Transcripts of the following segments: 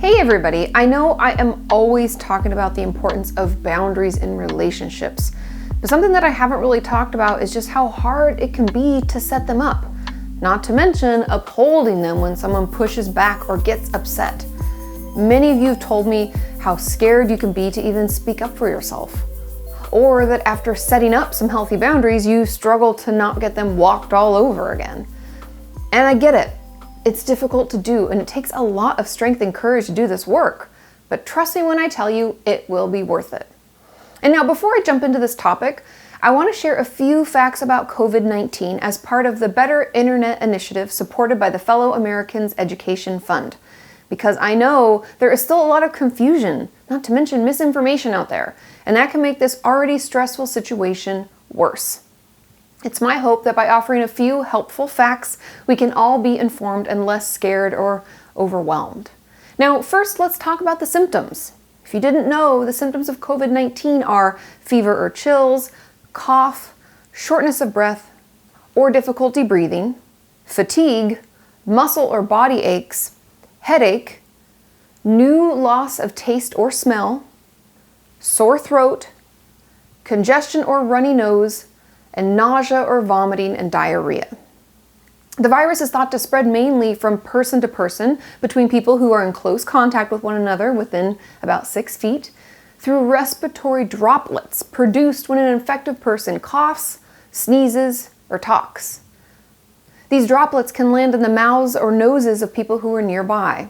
Hey everybody, I know I am always talking about the importance of boundaries in relationships, but something that I haven't really talked about is just how hard it can be to set them up. Not to mention upholding them when someone pushes back or gets upset. Many of you have told me how scared you can be to even speak up for yourself. Or that after setting up some healthy boundaries, you struggle to not get them walked all over again. And I get it. It's difficult to do, and it takes a lot of strength and courage to do this work. But trust me when I tell you, it will be worth it. And now, before I jump into this topic, I want to share a few facts about COVID-19 as part of the Better Internet initiative supported by the Fellow Americans Education Fund. Because I know there is still a lot of confusion, not to mention misinformation out there, and that can make this already stressful situation worse. It's my hope that by offering a few helpful facts, we can all be informed and less scared or overwhelmed. Now, first, let's talk about the symptoms. If you didn't know, the symptoms of COVID-19 are fever or chills, cough, shortness of breath or difficulty breathing, fatigue, muscle or body aches, headache, new loss of taste or smell, sore throat, congestion or runny nose, and nausea or vomiting and diarrhea. The virus is thought to spread mainly from person to person between people who are in close contact with one another within about 6 feet through respiratory droplets produced when an infected person coughs, sneezes, or talks. These droplets can land in the mouths or noses of people who are nearby.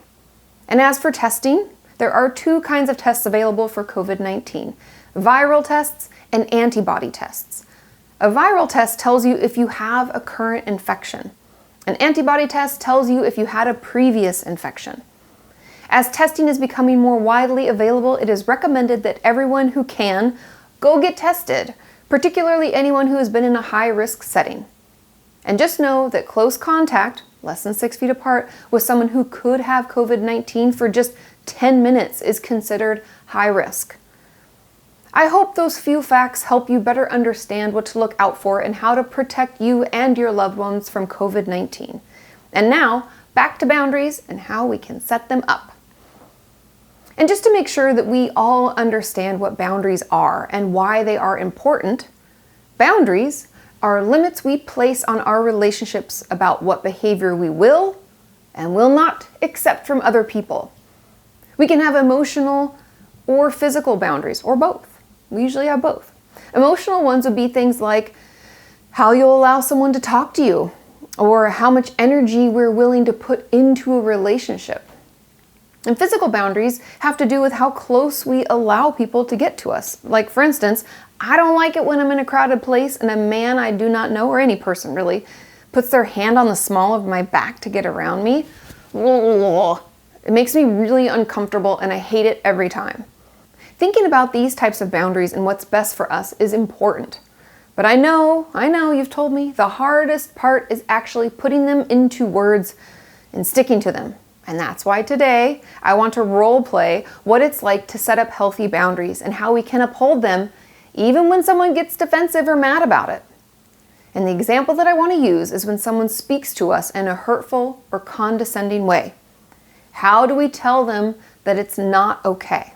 And as for testing, there are 2 kinds of tests available for COVID-19, viral tests and antibody tests. A viral test tells you if you have a current infection. An antibody test tells you if you had a previous infection. As testing is becoming more widely available, it is recommended that everyone who can go get tested, particularly anyone who has been in a high-risk setting. And just know that close contact, less than 6 feet apart, with someone who could have COVID-19 for just 10 minutes is considered high risk. I hope those few facts help you better understand what to look out for and how to protect you and your loved ones from COVID-19. And now, back to boundaries and how we can set them up. And just to make sure that we all understand what boundaries are and why they are important, boundaries are limits we place on our relationships about what behavior we will and will not accept from other people. We can have emotional or physical boundaries, or both. We usually have both. Emotional ones would be things like how you'll allow someone to talk to you, or how much energy we're willing to put into a relationship. And physical boundaries have to do with how close we allow people to get to us. Like, for instance, I don't like it when I'm in a crowded place and a man I do not know, or any person really, puts their hand on the small of my back to get around me. It makes me really uncomfortable and I hate it every time. Thinking about these types of boundaries and what's best for us is important. But I know you've told me the hardest part is actually putting them into words and sticking to them. And that's why today I want to role play what it's like to set up healthy boundaries and how we can uphold them even when someone gets defensive or mad about it. And the example that I want to use is when someone speaks to us in a hurtful or condescending way. How do we tell them that it's not okay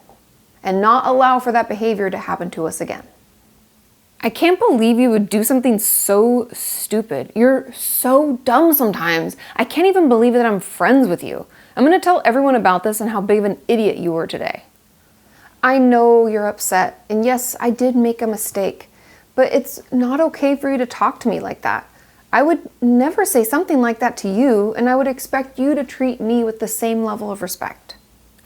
and not allow for that behavior to happen to us again? I can't believe you would do something so stupid. You're so dumb sometimes. I can't even believe that I'm friends with you. I'm going to tell everyone about this and how big of an idiot you were today. I know you're upset, and yes, I did make a mistake, but it's not okay for you to talk to me like that. I would never say something like that to you, and I would expect you to treat me with the same level of respect.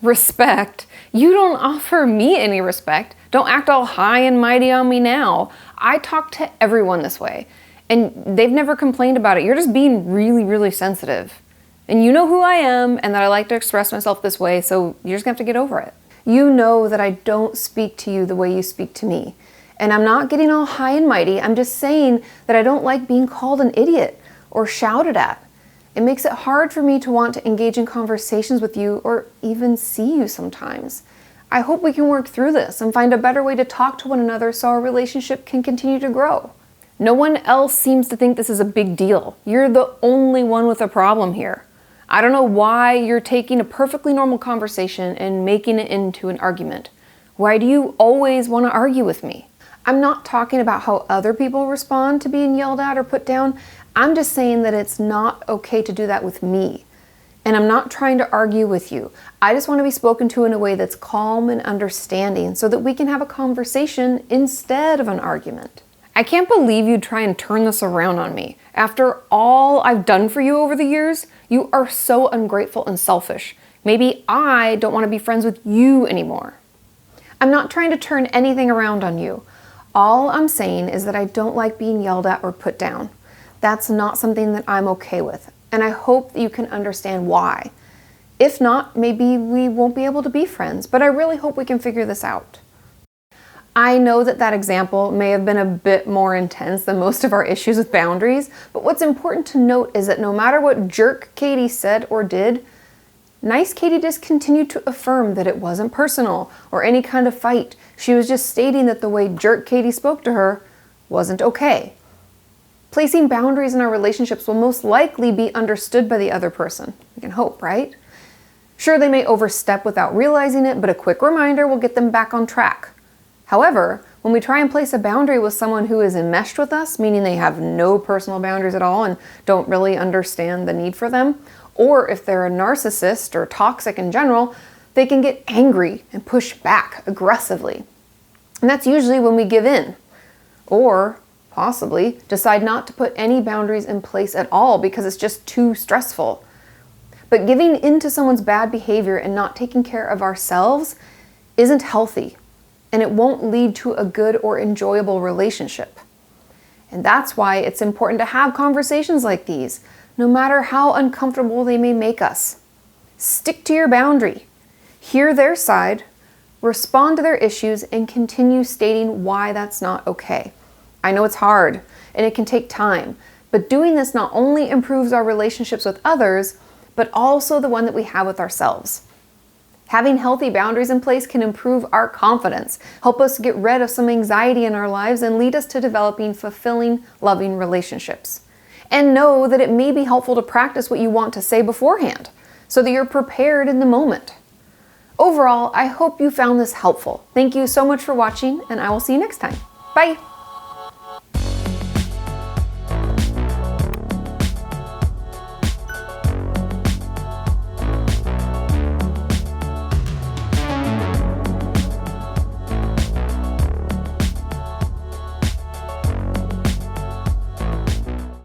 Respect? You don't offer me any respect. Don't act all high and mighty on me now. I talk to everyone this way, and they've never complained about it. You're just being really, really sensitive. And you know who I am and that I like to express myself this way, so you're just gonna have to get over it. You know that I don't speak to you the way you speak to me. And I'm not getting all high and mighty. I'm just saying that I don't like being called an idiot or shouted at. It makes it hard for me to want to engage in conversations with you or even see you sometimes. I hope we can work through this and find a better way to talk to one another so our relationship can continue to grow. No one else seems to think this is a big deal. You're the only one with a problem here. I don't know why you're taking a perfectly normal conversation and making it into an argument. Why do you always want to argue with me? I'm not talking about how other people respond to being yelled at or put down. I'm just saying that it's not okay to do that with me. And I'm not trying to argue with you. I just want to be spoken to in a way that's calm and understanding so that we can have a conversation instead of an argument. I can't believe you'd try and turn this around on me. After all I've done for you over the years, you are so ungrateful and selfish. Maybe I don't want to be friends with you anymore. I'm not trying to turn anything around on you. All I'm saying is that I don't like being yelled at or put down. That's not something that I'm okay with, and I hope that you can understand why. If not, maybe we won't be able to be friends, but I really hope we can figure this out. I know that example may have been a bit more intense than most of our issues with boundaries, but what's important to note is that no matter what jerk Kati said or did, nice Kati just continued to affirm that it wasn't personal or any kind of fight. She was just stating that the way jerk Kati spoke to her wasn't okay. Placing boundaries in our relationships will most likely be understood by the other person. We can hope, right? Sure, they may overstep without realizing it, but a quick reminder will get them back on track. However, when we try and place a boundary with someone who is enmeshed with us, meaning they have no personal boundaries at all and don't really understand the need for them, or if they're a narcissist or toxic in general, they can get angry and push back aggressively. And that's usually when we give in, or possibly decide not to put any boundaries in place at all because it's just too stressful. But giving in to someone's bad behavior and not taking care of ourselves isn't healthy, and it won't lead to a good or enjoyable relationship. And that's why it's important to have conversations like these, no matter how uncomfortable they may make us. Stick to your boundary, hear their side, respond to their issues, and continue stating why that's not okay. I know it's hard, and it can take time, but doing this not only improves our relationships with others, but also the one that we have with ourselves. Having healthy boundaries in place can improve our confidence, help us get rid of some anxiety in our lives, and lead us to developing fulfilling, loving relationships. And know that it may be helpful to practice what you want to say beforehand, so that you're prepared in the moment. Overall, I hope you found this helpful. Thank you so much for watching, and I will see you next time. Bye!